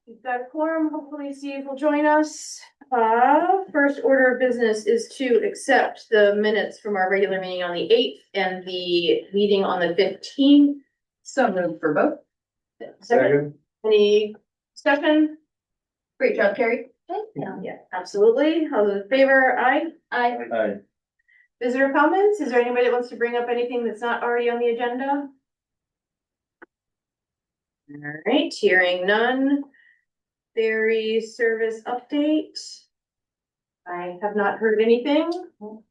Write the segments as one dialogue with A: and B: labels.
A: We've got a quorum. Hopefully Steve will join us. First order of business is to accept the minutes from our regular meeting on the 8th and the meeting on the 15th.
B: So moved for both.
A: Second. Any discussion? Great job, Carrie. Yeah, absolutely. All those in favor? Aye.
C: Aye.
A: Visitor comments? Is there anybody that wants to bring up anything that's not already on the agenda? All right, hearing none. Ferry service update. I have not heard anything. All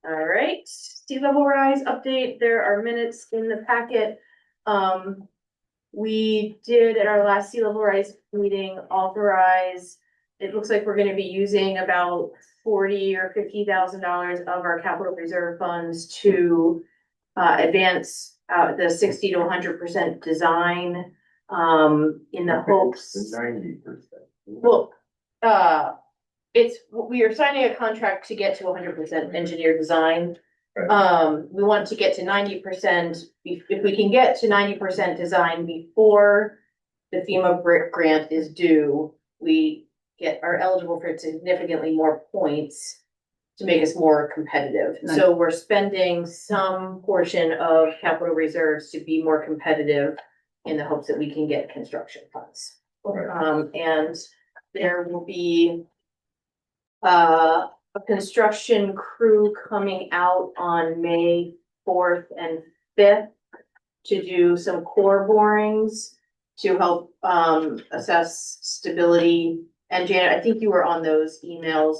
A: right, sea level rise update. There are minutes in the packet. We did at our last sea level rise meeting authorize, it looks like we're gonna be using about $40,000 or $50,000 of our capital reserve funds to advance the 60 to 100% design in the hopes.
C: 90%.
A: Well, we are signing a contract to get to 100% engineer design. We want to get to 90%. If we can get to 90% design before the FEMA grant is due, we are eligible for significantly more points to make us more competitive.
B: Nice.
A: So we're spending some portion of capital reserves to be more competitive in the hopes that we can get construction funds. And there will be a construction crew coming out on May 4th and 5th to do some core borings to help assess stability. And Janet, I think you were on those emails.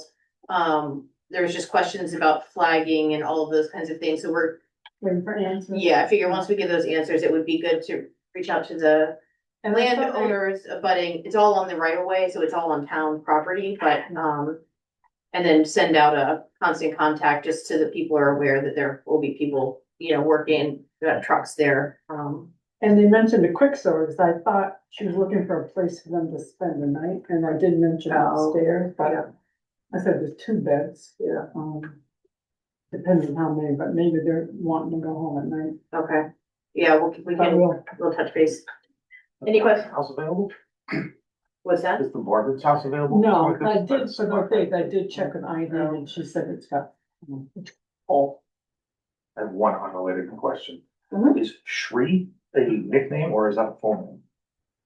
A: There was just questions about flagging and all of those kinds of things. So we're
B: Waiting for answers.
A: I figure once we get those answers, it would be good to reach out to the
B: And I thought
A: landowners abutting. It's all on the right of way, so it's all on town property, but and then send out a constant contact just so that people are aware that there will be people, working trucks there.
B: And they mentioned a quick store, because I thought she was looking for a place for them to spend the night, and I did mention upstairs, but I said there's 2 beds.
A: Yeah.
B: Depends on how many, but maybe they're wanting to go home at night.
A: Okay. Yeah, we'll touch base. Any questions?
C: House available?
A: What's that?
C: Is the Margaret's house available?
B: No, I did, for the date, I did check with Ivy, and she said it's got.
C: Oh. I have one unrelated question.
A: Mhm.
C: Is Shri a nickname or is that a full name?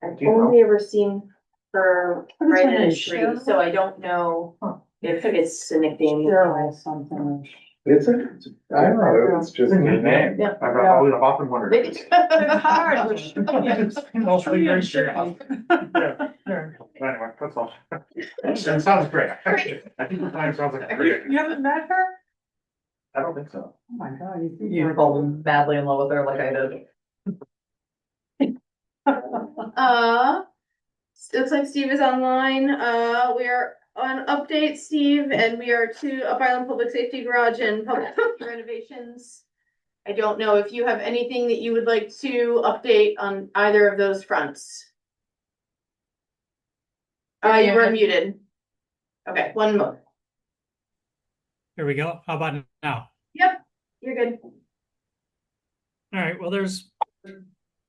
A: I've
C: Do you know?
A: only ever seen her
B: What is her
A: right in
B: name?
A: a tree,
B: Cheryl?
A: so I don't know if it's a nickname.
B: Cheryl something.
D: It's a, I don't know, it's just
C: It's a
D: a
C: good
D: name.
C: name.
A: Yeah.
C: I've often wondered.
A: Maybe.
B: Hard.
C: Also very serious. Yeah. Anyway, that's all. That sounds great. I think the time sounds like a great.
B: You haven't met her?
C: I don't think so.
B: Oh my God.
E: You fall madly in love with her like I did.
A: Looks like Steve is online. We are on update, Steve, and we are to Up Island Public Safety Garage and public safety renovations. I don't know if you have anything that you would like to update on either of those fronts. You were muted. Okay, one moment.
F: There we go. How about now?
A: Yep, you're good.
F: All right, well, there's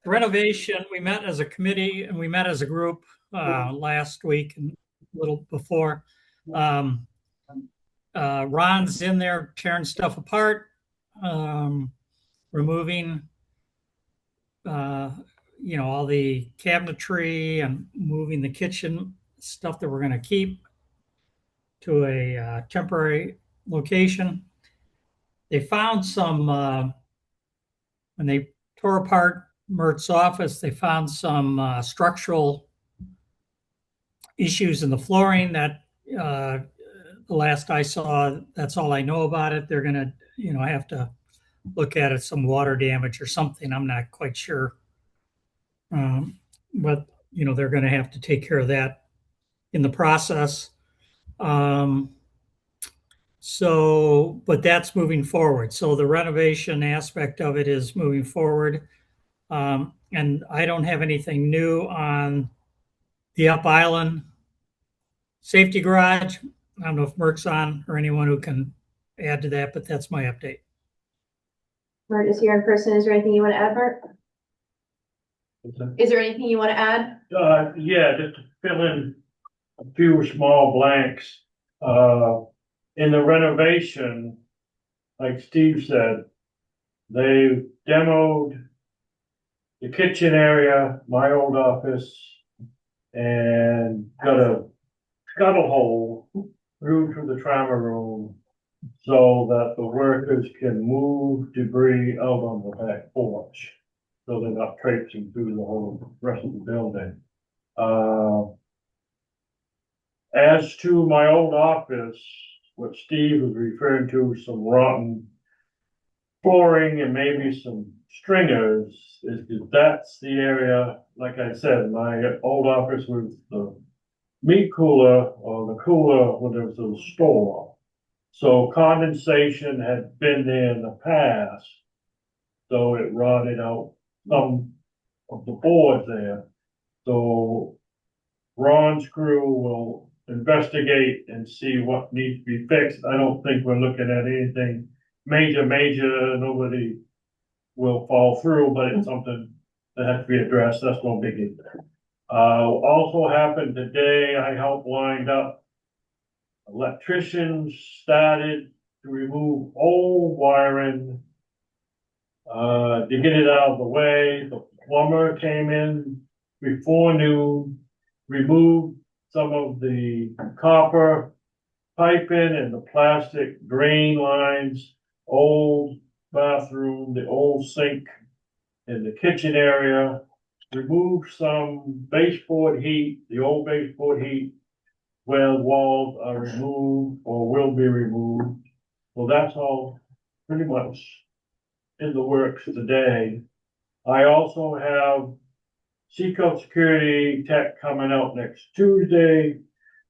F: renovation. We met as a committee and we met as a group last week and a little before. Ron's in there tearing stuff apart, removing all the cabinetry and moving the kitchen stuff that we're going to keep to a temporary location. They found some when they tore apart Mert's office, they found some structural issues in the flooring that the last I saw, that's all I know about it. They're going to, have to look at it, some water damage or something. I'm not quite sure. But, they're going to have to take care of that in the process. But that's moving forward. So the renovation aspect of it is moving forward. And I don't have anything new on the Up Island Safety Garage. I don't know if Merck's on or anyone who can add to that, but that's my update.
A: Mert is here in person. Is there anything you want to add, Mert? Is there anything you want to add?
G: Yeah, just to fill in a few small blanks. In the renovation, like Steve said, they demoed the kitchen area, my old office, and got a scuttle hole through to the trauma room so that the workers can move debris out on the back porch. So they're not traipsing through the whole rest of the building. As to my old office, what Steve was referring to, some rotten flooring and maybe some stringers, is that that's the area, like I said, my old office was the meat cooler or the cooler when there was a store. So condensation had been there in the past, so it rotted out some of the boards there. So Ron's crew will investigate and see what needs to be fixed. I don't think we're looking at anything major, nobody will fall through, but it's something that has to be addressed. That's no biggie. Also happened today, I helped wind up. Electricians started to remove old wiring, to get it out of the way. The plumber came in before noon, removed some of the copper piping and the plastic drain lines, old bathroom, the old sink in the kitchen area, removed some baseboard heat, the old baseboard heat, where the walls are removed or will be removed. Well, that's all pretty much in the works today. I also have Seacoast Security Tech coming out next Tuesday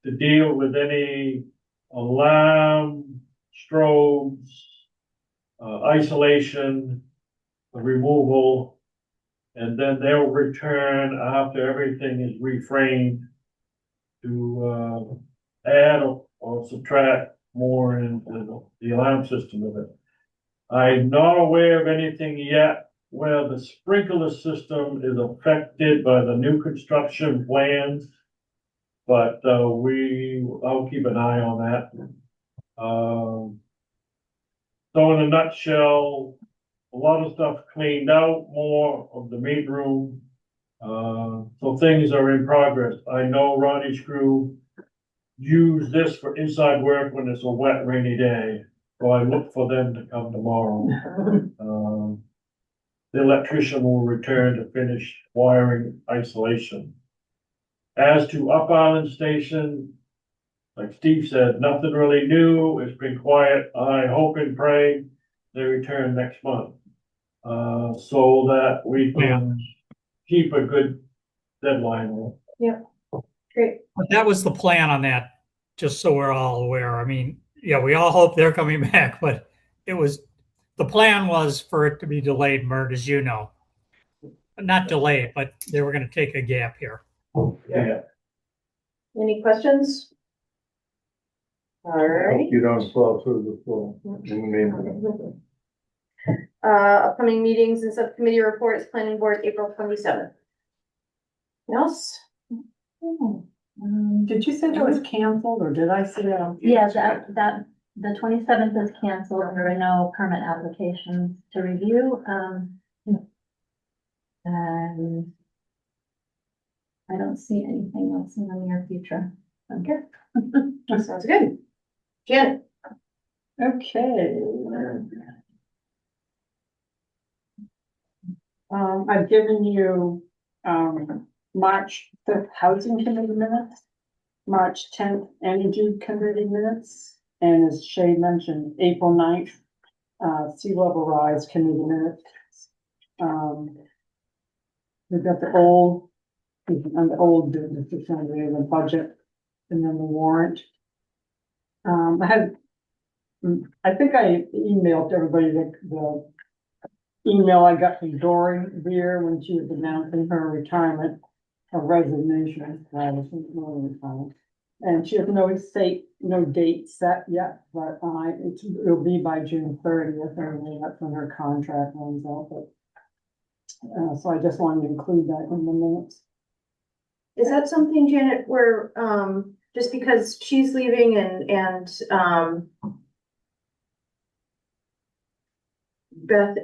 G: to deal with any alarm, strobes, isolation, removal, and then they'll return after everything is reframed to add or subtract more into the alarm system of it. I'm not aware of anything yet where the sprinkler system is affected by the new construction plans, but I'll keep an eye on that. So in a nutshell, a lot of stuff cleaned out, more of the meat room. So things are in progress. I know Ronnie's crew use this for inside work when it's a wet, rainy day. So I look for them to come tomorrow. The electrician will return to finish wiring isolation. As to Up Island Station, like Steve said, nothing really new. It's been quiet. I hope and pray they return next month. So that we can keep a good deadline on it.
A: Great.
F: But that was the plan on that, just so we're all aware. I mean, yeah, we all hope they're coming back, but the plan was for it to be delayed, Mert, as you know. Not delayed, but they were going to take a gap here.
G: Yeah.
A: Any questions? All
D: I
A: right.
D: hope you don't fall through the floor in the meantime.
A: Upcoming meetings and subcommittee reports, planning board, April 27th. Else?
B: Did you say that was canceled or did I say that?
H: Yeah, that, the 27th is canceled. There are no permit applications to review. And I don't see anything else in the near future. Okay.
A: Sounds good. Janet?
B: Okay. I've given you, March 5th Housing Committee minutes, March 10th Energy Committee minutes, and as Shay mentioned, April 9th, Sea Level Rise Committee minutes. We've got the old business, the budget, and then the warrant. I think I emailed everybody the email I got from Dory Beer when she was announcing her retirement, her resignation. And she has no date set yet, but it'll be by June 30th, and that's when her contract runs out. But So I just wanted to include that in the minutes.
A: Is that something, Janet, where, just because she's leaving Beth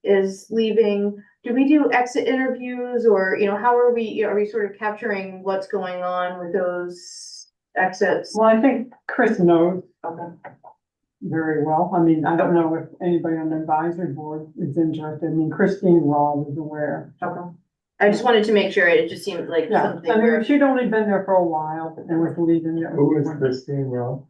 A: is leaving, do we do exit interviews or, how are we sort of capturing what's going on with those exits?
B: Well, I think Chris knows
A: Okay.
B: very well. I mean, I don't know if anybody on the advisory board is interested. I mean, Christine Robb is aware.
A: Okay. I just wanted to make sure, it just seemed like
B: Yeah,
A: something
B: I
A: where.
B: mean, she'd only been there for a while and was leaving.
D: Who is Christine Rowe?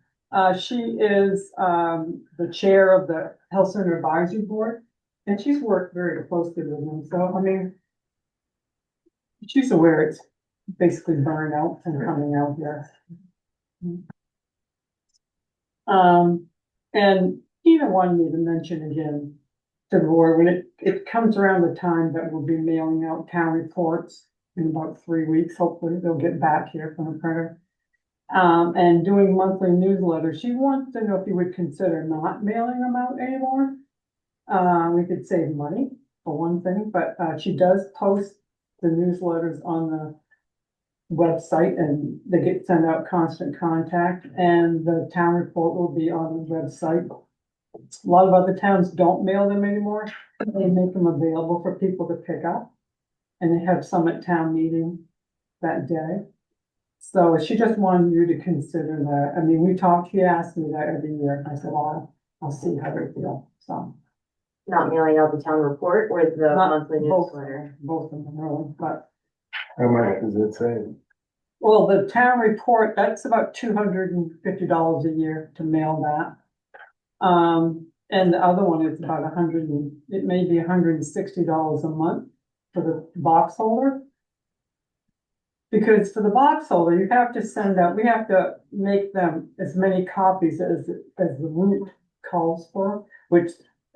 B: She is, the chair of the Health Center Advisory Board, and she's worked very closely with them, so, I mean, she's aware it's basically burnout and coming out here. And Tina wanted me to mention again to the board, when it comes around the time that we'll be mailing out town reports in about 3 weeks, hopefully they'll get back here from the printer. And doing monthly newsletters, she wants to know if you would consider not mailing them out anymore. We could save money for one thing, but, she does post the newsletters on the website and they get sent out constant contact, and the town report will be on the website. A lot of other towns don't mail them anymore. They make them available for people to pick up. And they have some at town meeting that day. So she just wanted you to consider that. I mean, she asked me that every year. I said, well, I'll see how they feel, so.
A: Not mailing out the town report or the
B: Not
A: monthly
B: both-
A: newsletter?
B: Both of them really, but,
D: How much does it say?
B: well, the town report, that's about $250 a year to mail that. And the other one is about it may be $160 a month for the box holder. Because for the box holder, you have to send out, we have to make them as many copies as the route calls for, which,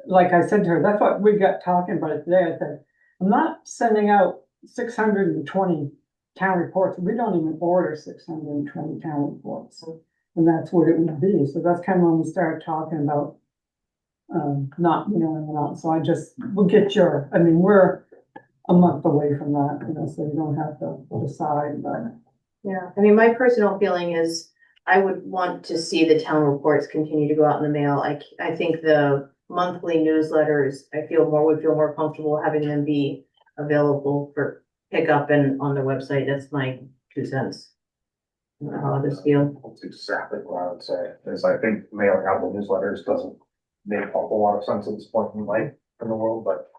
B: like I said to her, that's what we got talking about it today. I said, I'm not sending out 620 town reports. We don't even order 620 town reports. And that's what it would be. So that's kind of when we started talking about not mailing it out. So we'll get we're a month away from that, so you don't have to decide, but.
A: Yeah, I mean, my personal feeling is I would want to see the town reports continue to go out in the mail. I think the monthly newsletters, would feel more comfortable having them be available for pickup and on the website. That's my 2 cents. I don't know how others feel.
C: That's exactly what I would say, is I think mailing out the newsletters doesn't make a whole lot of sense at this point in life in the world, but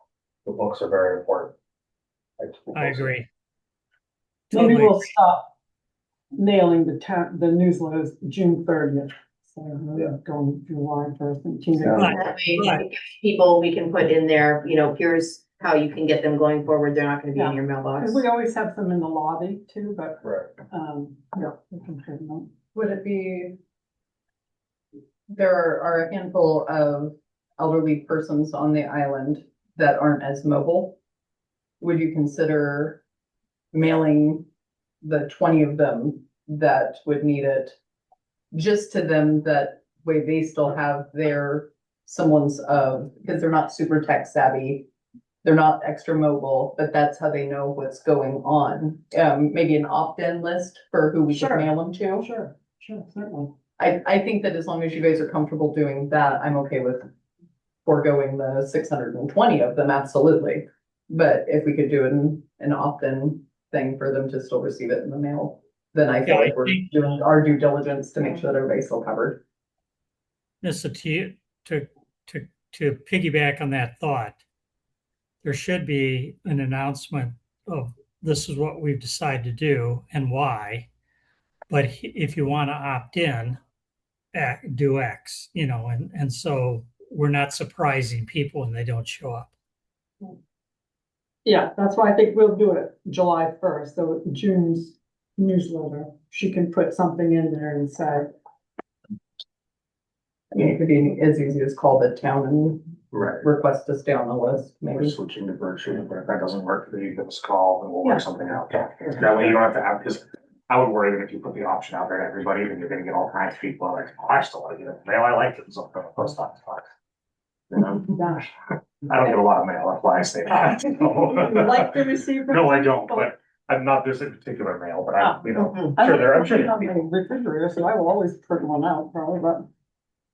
C: the books are very important.
F: I agree.
B: Maybe
F: Totally.
B: we'll stop mailing the newsletters June 30th. So we're going July 1st and Tina.
F: Right.
A: That way, people, we can put in there, here's how you can get them going forward. They're not gonna be in your mailbox.
B: Because we always have them in the lobby too, but,
C: Right.
B: yeah, we can put them up.
E: Would it be? There are a handful of elderly persons on the island that aren't as mobile. Would you consider mailing the 20 of them that would need it just to them, that way they still have their semblance of, because they're not super tech savvy, they're not extra mobile, but that's how they know what's going on. Maybe an opt-in list for who we should
B: Sure.
E: mail them to.
B: Sure, certainly.
E: I think that as long as you guys are comfortable doing that, I'm okay with foregoing the 620 of them, absolutely. But if we could do an opt-in thing for them to still receive it in the mail, then I feel
F: Yeah, I
E: like we're
F: think-
E: doing our due diligence to make sure that everybody's still covered.
F: Nissa, to piggyback on that thought, there should be an announcement of this is what we've decided to do and why. But if you want to opt in, do X, and so we're not surprising people when they don't show up.
B: Yeah, that's why I think we'll do it July 1st, so June's newsletter, she can put something in there and say,
E: I mean, it could be as easy as call the town and
C: Right.
E: request to stay on the list,
C: We're
E: maybe.
C: switching to virtual, but if that doesn't work for you, give us a call and we'll
B: Yeah.
C: work something out. That way you don't have to have, because I would worry that if you put the option out there to everybody, then you're gonna get all kinds of people like, oh, I still like it. Mail, I like it. So I'm gonna post on it.
B: Gosh,
C: I don't get a lot of mail, that's why I say that.
B: you like to receive?
C: No, I don't, but I'm not this in particular mail, but I, you know,
B: I
C: sure
B: don't
C: there, I'm sure.
B: put it on the refrigerator, so I will always print one out, probably, but.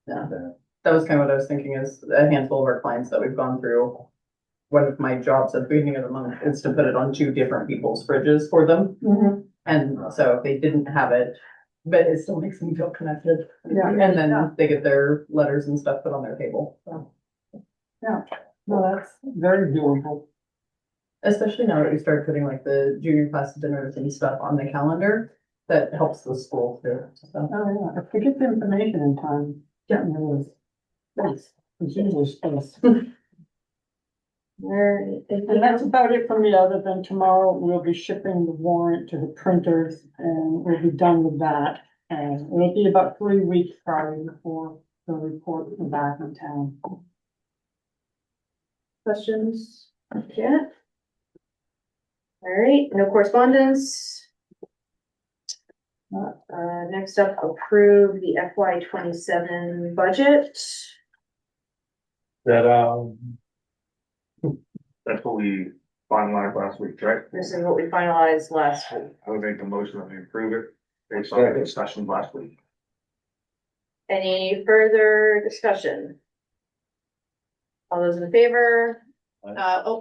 E: That was kind of what I was thinking is a handful of our clients that we've gone through. One of my jobs at the beginning of the month is to put it on 2 different people's fridges for them. And so if they didn't have it, but it still makes them feel connected.
B: Yeah.
E: And then they get their letters and stuff put on their table. So,
B: Yeah, no, that's very doable.
E: especially now that we started putting like the junior class dinners and stuff on the calendar, that helps the school too. So,
B: Oh, yeah, if we get the information in time, getting there is, space, it's usually space. And that's about it for me, other than tomorrow we'll be shipping the warrant to the printers and we'll be done with that. And it'll be about 3 weeks probably before the report from back in town.
A: Questions? Janet? All right, no correspondence. Next up, approve the FY 27 budget.
D: That,
C: That's what we finalized last week, right?
A: This is what we finalized last week.
C: I would make the motion that we approve it based on the discussion last week.
A: Any further discussion? All those in favor?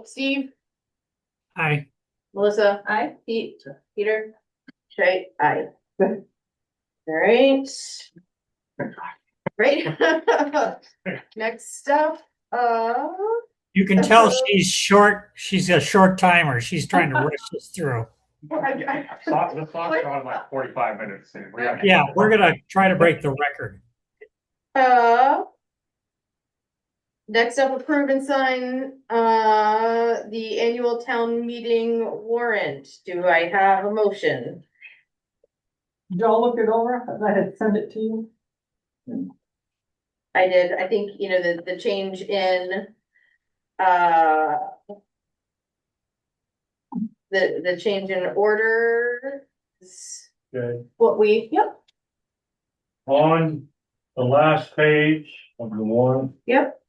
A: Steve,
F: Aye.
A: Melissa? Aye. Pete? Peter? Shay? Aye. All right. Great. Next up,
F: You can tell she's short. She's a short timer. She's trying to rush us through.
C: The clock's on like 45 minutes. and we gotta-
F: Yeah, we're gonna try to break the record.
A: next up, approve and sign, the annual town meeting warrant. Do I have a motion?
B: Did y'all look it over? I had sent it to you.
A: I did, I think, you know, the change in, the change in order. Is
G: Okay,
A: what we, yep,
G: on the last page of the warrant,
A: yep,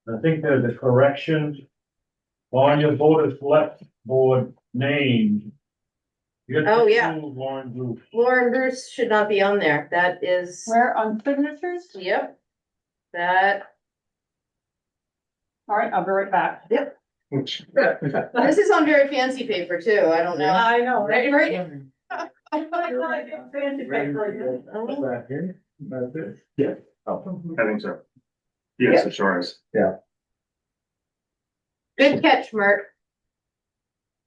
G: I think there's a correction on your board of select board name. You got
A: Oh, yeah.
G: Lauren Bruce.
A: Lauren Bruce should not be on there, that is,
B: Where on signatures?
A: yep. That,
B: All right, I'll be right back.
A: this is on very fancy paper too, I don't know.
B: I know,
A: Right, right?
D: back here, that's it.
C: Yeah. Oh, I think so. Yes, it sure is.
A: Good catch, Mert.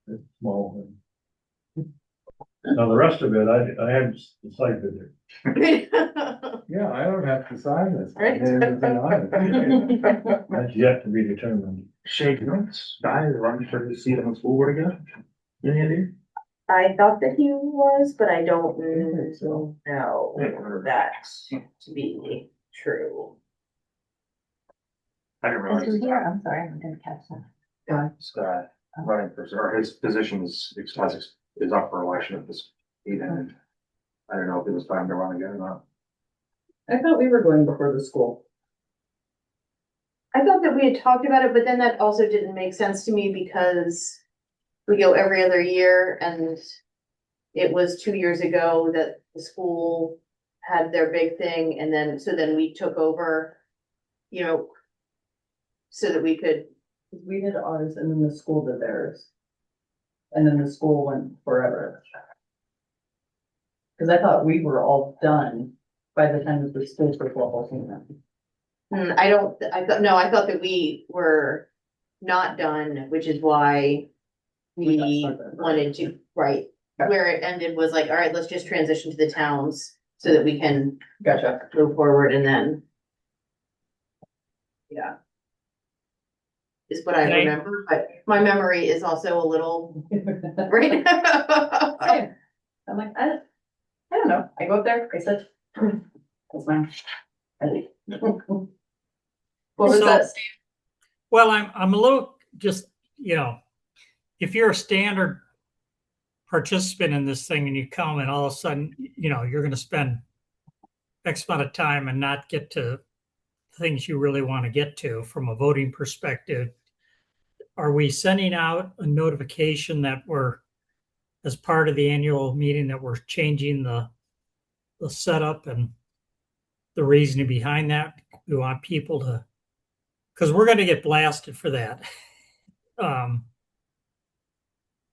G: It's small. Now, the rest of it, I haven't decided it.
D: Yeah, I don't have to sign this.
A: Right.
D: Everything on it.
G: That's yet to be determined.
C: Shake, you know, this guy is running for the seat on the school board again? Any idea?
A: I thought that he was, but I don't
D: So,
A: know that to be true.
C: I didn't realize
H: here? I'm sorry, I didn't catch that.
C: this guy running for, or his position is up for election at this meeting. I don't know if it was time to run again or not.
E: I thought we were going before the school.
A: I thought that we had talked about it, but then that also didn't make sense to me because we go every other year and it was 2 years ago that the school had their big thing and then, so then we took over, you know, so that we could,
E: We did ours and then the school did theirs. And then the school went forever. Cause I thought we were all done by the time that the school football came in.
A: I thought that we were not done, which is why
E: We got
A: we
E: stuck there.
A: wanted to, right,
E: Okay.
A: where it ended was like, all right, let's just transition to the towns so that we can
E: Gotcha.
A: move forward and then. Yeah. Is what I
F: Okay.
A: remember, but my memory is also a little, right?
E: I'm like, I don't know. I go up there, I said, that's mine. I leave.
A: What was
F: So-
A: that, Steve?
F: Well, I'm a little just, you know, if you're a standard participant in this thing and you come and all of a sudden, you know, you're gonna spend X amount of time and not get to things you really want to get to from a voting perspective. Are we sending out a notification that we're, as part of the annual meeting, that we're changing the setup and the reasoning behind that? We want people to, because we're going to get blasted for that.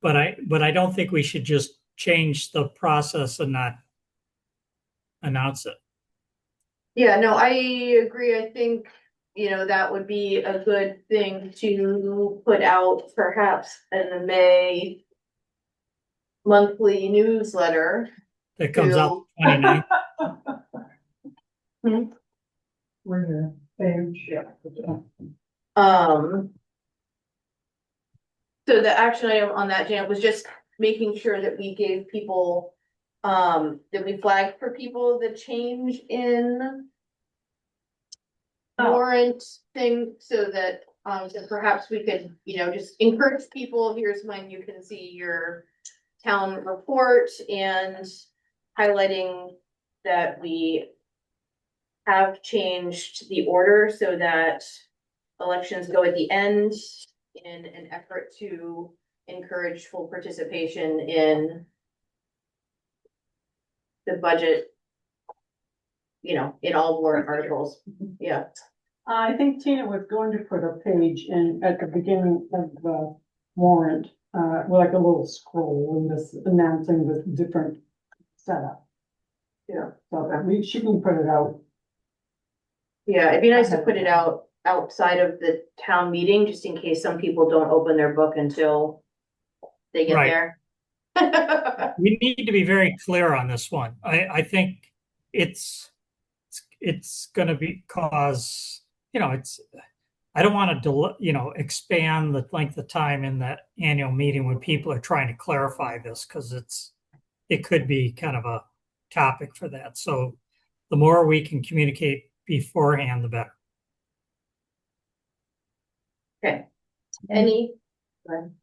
F: But I don't think we should just change the process and not announce it.
A: Yeah, no, I agree. I think, that would be a good thing to put out perhaps in the May monthly newsletter.
F: That comes out 29th.
E: We're here. Page.
A: So the action item on that, Janet, was just making sure that we gave people, that we flagged for people the change in warrant thing, so that, so perhaps we could, just encourage people, here's when you can see your town report, and highlighting that we have changed the order so that elections go at the end in an effort to encourage full participation in the budget, in all warrant articles. Yeah.
B: I think Tina was going to put a page in at the beginning of the warrant, like a little scroll in this announcing the different setup.
A: Yeah.
B: So that she can put it out.
A: Yeah, it'd be nice to put it out outside of the town meeting, just in case some people don't open their book until they get
F: Right.
A: there.
F: We need to be very clear on this one. I think it's going to cause, I don't want to, expand the length of time in that annual meeting when people are trying to clarify this, because it could be kind of a topic for that. So the more we can communicate beforehand, the better.
A: Okay. Any,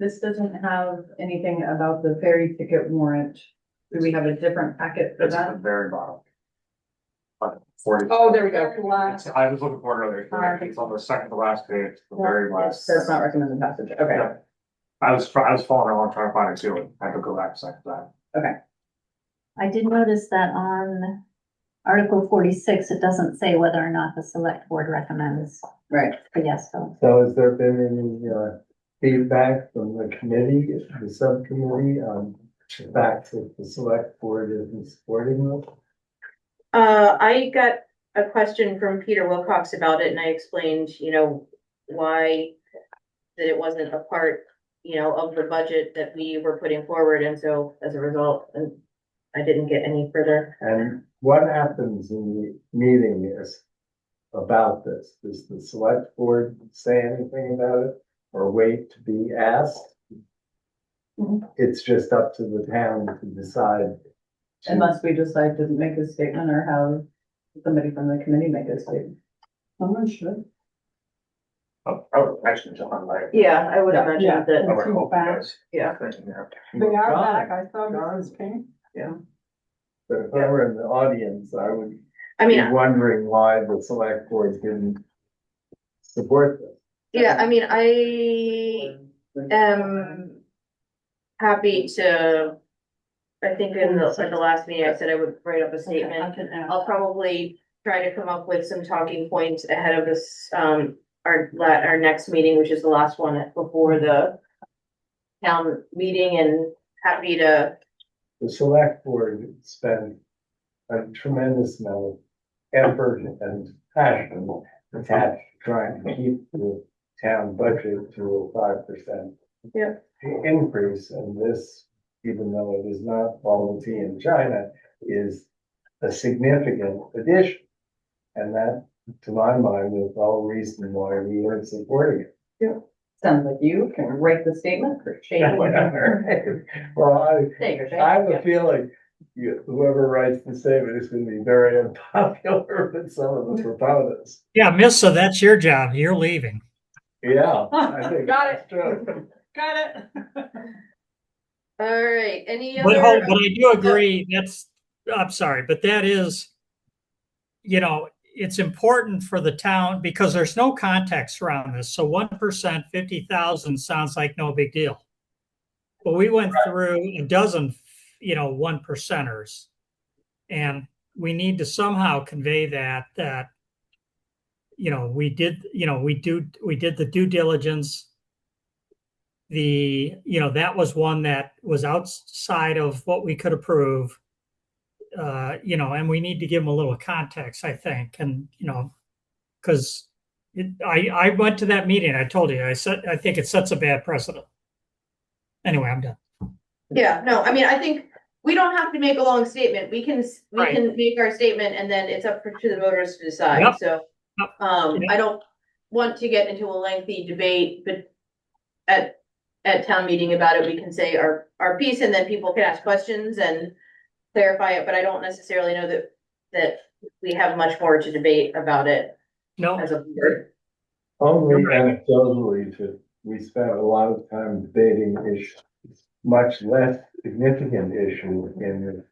E: This doesn't have anything about the ferry ticket warrant. Do we have a different packet for
C: It's at the
E: that?
C: very bottom. 40.
E: Oh, there we go.
C: I was looking for it earlier. It's on the second to last page, the very last.
E: That's not recommended passage. Okay.
C: Yeah. I was following along trying to find it too, and I had to go back a second to that.
H: I did notice that on Article 46, it doesn't say whether or not the select board recommends
E: Right.
H: a yes vote.
D: So has there been any, feedback from the committee, the subcommittee, the fact that the select board isn't supporting this?
A: I got a question from Peter Wilcox about it, and I explained, why that it wasn't a part, of the budget that we were putting forward, and so as a result, and I didn't get any further.
D: And what happens in the meeting is about this? Does the select board say anything about it or wait to be asked? It's just up to the town to decide.
E: Unless we decide to make a statement or have somebody from the committee make a statement.
B: Someone should.
C: Oh, I would mention John, like.
A: Yeah, I would
E: Yeah.
A: imagine
B: Yeah.
A: that,
C: I would hope you guys.
A: yeah.
B: They are back. I saw Mrs. Pink.
D: But if I were in the audience, I would
A: I
D: be
A: mean,
D: wondering why the select board didn't support this.
A: yeah, I mean, I am happy to, I think at the last meeting, I said I would write up a statement.
B: I can ask.
A: I'll probably try to come up with some talking points ahead of this, our next meeting, which is the last one before the town meeting, and happy to,
D: The select board spent a tremendous amount of effort and passion attached to trying to keep the town budget to a 5%
A: Yeah.
D: increase, and this, even though it is not volatile in China, is a significant addition. And that, to my mind, is all reason why we are supporting it.
E: Sounds like you can write the statement or change whatever.
D: Well,
E: There you go,
D: I have
E: Jane.
D: a feeling whoever writes the statement is gonna be very unpopular with some of the proponents.
F: Yeah, Missa, that's your job. You're leaving.
D: Yeah, I think
E: Got
D: that's true.
B: Got it.
A: all right, any
F: But
A: other?
F: I do agree, I'm sorry, but that is, it's important for the town because there's no context around this. So 1%, 50,000 sounds like no big deal. But we went through a dozen, 1%ers. And we need to somehow convey that, we did the due diligence. That was one that was outside of what we could approve. And we need to give them a little context, I think. And, because I went to that meeting, I told you, I think it sets a bad precedent. Anyway, I'm done.
A: Yeah, no, I mean, I think we don't have to make a long statement. We can make our statement and then it's up to the voters to decide.
F: Yep.
A: So,
F: Yep.
A: I don't want to get into a lengthy debate, but at town meeting about it, we can say our piece and then people can ask questions and clarify it, but I don't necessarily know that we have much more to debate about it
F: No,
A: as a board.
D: Only anecdotally that we spent a lot of time debating issues, much less significant issue in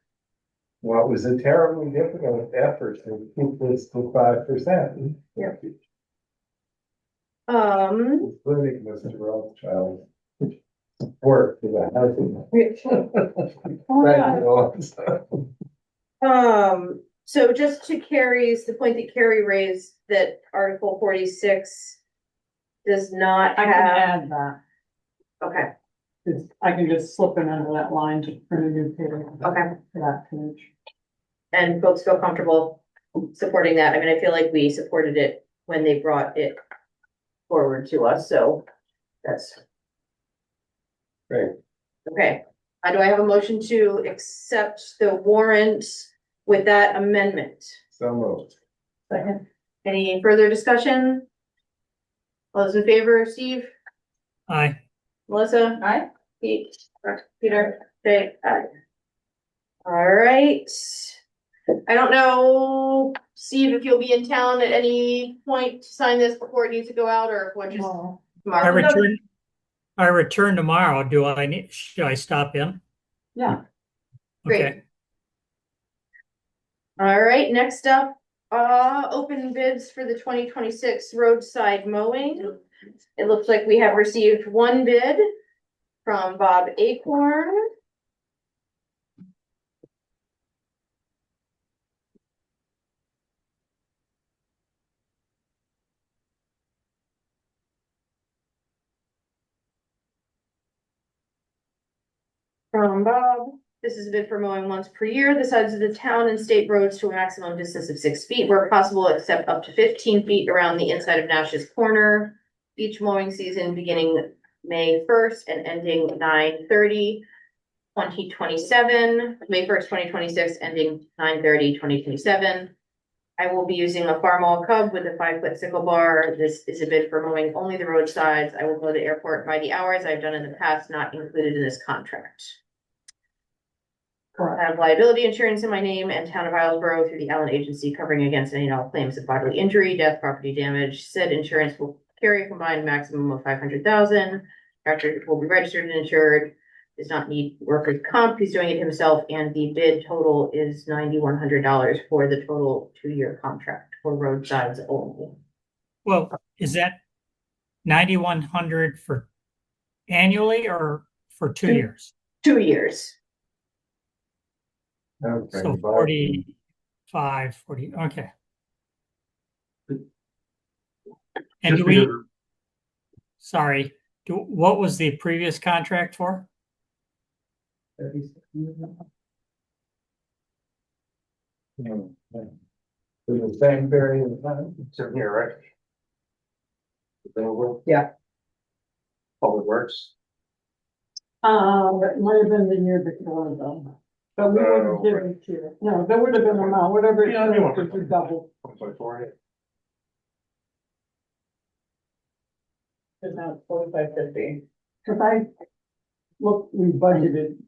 D: what was a terribly difficult effort to keep this to 5%.
A: Yeah.
D: Including Mr. Rothschild's work for the housing.
A: So just to the point that Carrie raised, that Article 46 does not
B: I can
A: have,
B: add that.
A: okay,
B: I can just slip it under that line to print a new paper.
A: Okay.
B: For that page.
A: and folks feel comfortable supporting that. I mean, I feel like we supported it when they brought it forward to us, so that's
D: Great.
A: okay. Do I have a motion to accept the warrant with that amendment?
D: So moved.
B: Second.
A: Any further discussion? All those in favor, Steve,
F: aye.
A: Melissa?
E: Aye.
A: Pete, Peter, Jay, aye. All right. I don't know, Steve, if you'll be in town at any point to sign this before it needs to go out, or if we're just
B: Well,
A: tomorrow.
F: I return tomorrow. Should I stop in?
B: yeah,
A: Great.
F: Okay.
A: All right, next up, open bids for the 2026 roadside mowing. It looks like we have received one bid from Bob Acorn. From Bob, this is a bid for mowing once per year, the sides of the town and state roads to a maximum distance of 6 feet where possible, except up to 15 feet around the inside of Nash's Corner. Each mowing season beginning May 1st and ending 9/30/2027, May 1st, 2026, ending 9/30/2027. I will be using a Farmall Cub with a 5-foot sickle bar. This is a bid for mowing only the roadsides. I will go to the airport by the hours I've done in the past, not included in this contract. I have liability insurance in my name and Town of Islesboro through the Allen Agency covering against any and all claims of bodily injury, death, property damage. Said insurance will carry a combined maximum of 500,000. Tractor will be registered and insured. Does not need workers' comp. He's doing it himself, and the bid total is $9,100 for the total 2-year contract for roadsides only.
F: Well, is that 9,100 for annually or for 2 years?
A: 2 years.
D: Okay,
F: So
D: bye.
F: 45, 40, okay. And do we, sorry, what was the previous contract for?
D: For the same period of time.
C: It's in here, right?
E: Yeah.
C: Public Works.
B: it might have been the year before though. But we
C: Oh,
B: wouldn't give it to you. No, there would have been an amount, whatever it
C: Yeah, you want
B: was,
C: it.
B: you double.
C: 1.4.
E: It's now 45.50.
B: Cause we budgeted,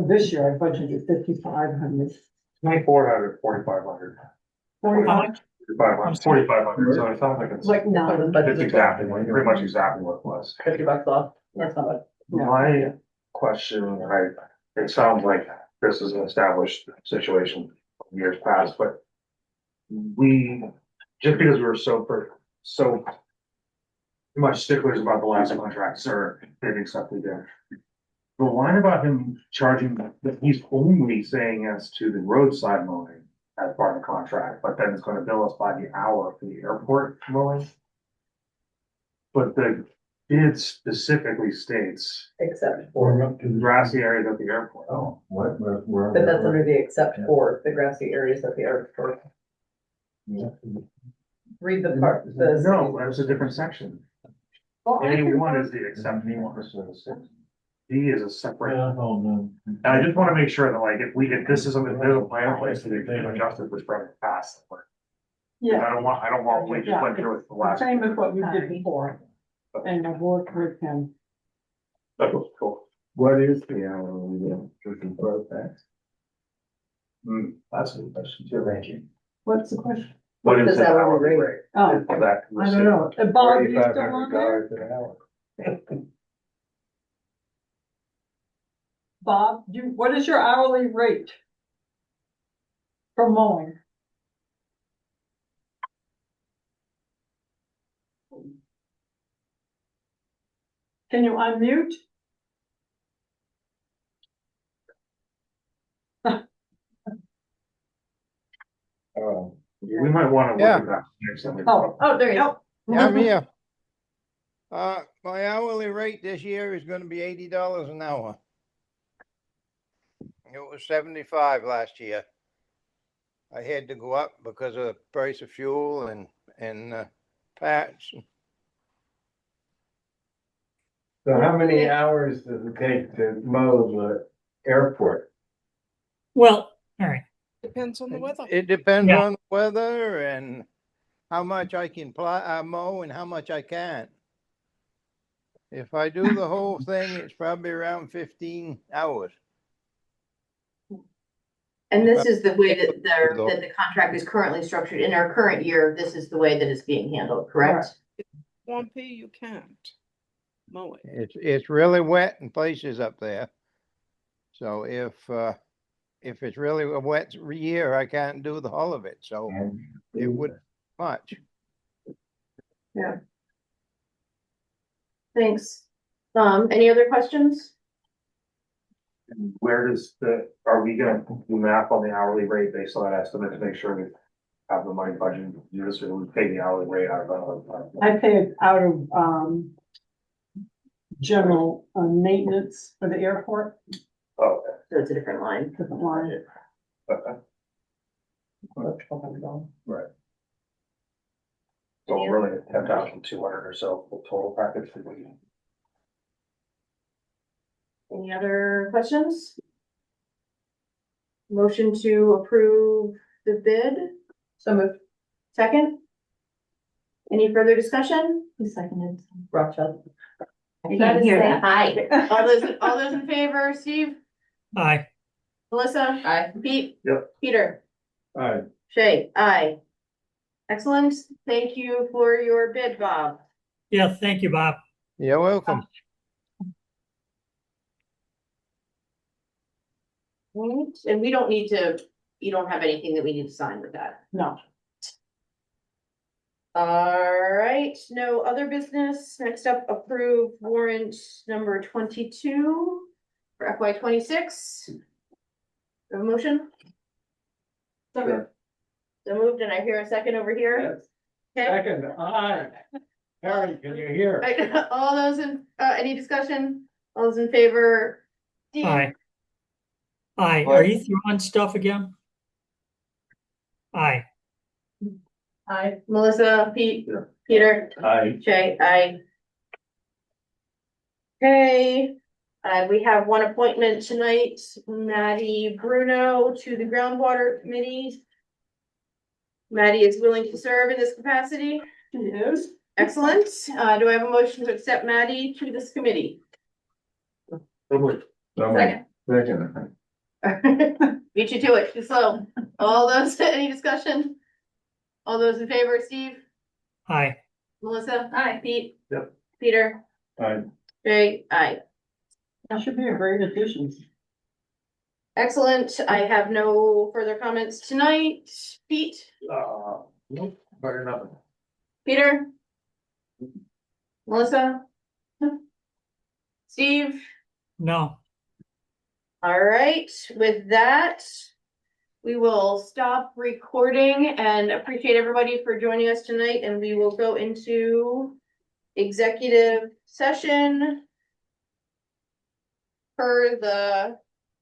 B: this year I budgeted 5,500.
C: 2,400, 4,500.
F: How much?
C: 4,500, so it sounds like it's,
E: Like nine.
C: it's exactly, pretty much exactly what it was.
E: $50 off. That's not it.
C: My question, it sounds like this is an established situation from years past, but we, just because we were so much sticklers about the last contract, sir, they've accepted that. The line about him charging, that he's only saying as to the roadside mowing as part of the contract, but then it's gonna bill us by the hour for the airport mowing. But the bid specifically states
E: Except
G: Or
E: for,
G: up to the
C: grassy areas at the airport.
D: Oh, what, where?
E: but that's under the except for the grassy areas at the airport. Read the part, the.
C: No, that's a different section. A1 is the exception one. D is a separate.
G: Yeah, hold on.
C: And I just wanna make sure that like, if this is something, there's a plan in place, that they can adjust it, which probably fast. I
B: Yeah,
C: don't want, we just went through it the last.
B: same as what we did before, and I've worked with him.
C: That was cool.
D: What is the hourly rate for the that?
C: That's a good question too, thank you.
B: What's the question?
C: What is
E: Does
C: the
E: that
C: hourly
E: rate?
C: rate?
B: Oh,
C: For that
B: I don't know. Bob, you
D: $4,500
B: still on there?
D: an hour.
B: Bob, what is your hourly rate? For mowing? Can you unmute?
C: We might wanna look at that next time.
B: Oh, there you go.
I: Yeah, I'm here. My hourly rate this year is gonna be $80 an hour. It was 75 last year. I had to go up because of the price of fuel and parts.
D: So how many hours does it take to mow the airport?
F: Well, all right.
J: Depends on the weather.
I: It depends
F: Yeah.
I: on the weather and how much I can mow and how much I can't. If I do the whole thing, it's probably around 15 hours.
A: And this is the way that the contract is currently structured. In our current year, this is the way that it's being handled, correct?
J: Swampy, you can't mow it.
I: It's really wet in places up there. So if it's really a wet year, I can't do the whole of it. So it would much.
A: Thanks. Any other questions?
C: Where does are we gonna do math on the hourly rate based on that estimate to make sure we have the money budgeted to do this, or we pay the hourly rate out of?
B: I pay it out of, general, maintenance for the airport,
C: Oh,
A: So it's a different line.
B: different line.
C: okay. Right. So
A: Any
C: really 10,200 or so for total package.
A: Any other questions? Motion to approve the bid,
E: So moved,
A: second? Any further discussion?
H: Who seconded?
E: Rothschild.
H: I can't hear that.
A: Aye. All those in favor, Steve,
F: Aye.
A: Melissa,
E: Aye.
A: Pete?
C: Yep.
A: Peter,
D: Alright,
A: Shay, aye. Excellent. Thank you for your bid, Bob.
F: Yeah, thank you, Bob.
I: You're welcome.
A: Right, and we don't need to, you don't have anything that we need to sign with that.
B: No,
A: All right, no other business. Next up, approve warrant number 22 for FY 26. A motion?
D: Sure.
A: So moved, and I hear a second over here. Okay.
D: second, aye. Harry, can you hear?
A: Right, all those in, any discussion? All those in favor? Steve?
F: Aye. Aye. Are you throwing stuff again? Aye.
A: Aye. Melissa, Peter,
D: Aye.
A: Jay, aye. Okay, we have one appointment tonight, Maddie Bruno to the groundwater committee. Maddie is willing to serve in this capacity.
B: she is.
A: Excellent. Do I have a motion to accept Maddie to this committee?
D: Second. Second.
A: Beat you to it, too slow. All those, any discussion? All those in favor, Steve,
F: Aye.
A: Melissa? Aye. Pete?
C: Yep.
A: Peter?
D: Aye.
A: Jay? Aye.
B: That should be a great addition.
A: Excellent. I have no further comments tonight. Pete,
C: Nope, better nothing.
A: Peter? Melissa? Steve?
F: No,
A: All right, with that, we will stop recording and appreciate everybody for joining us tonight, and we will go into executive session per the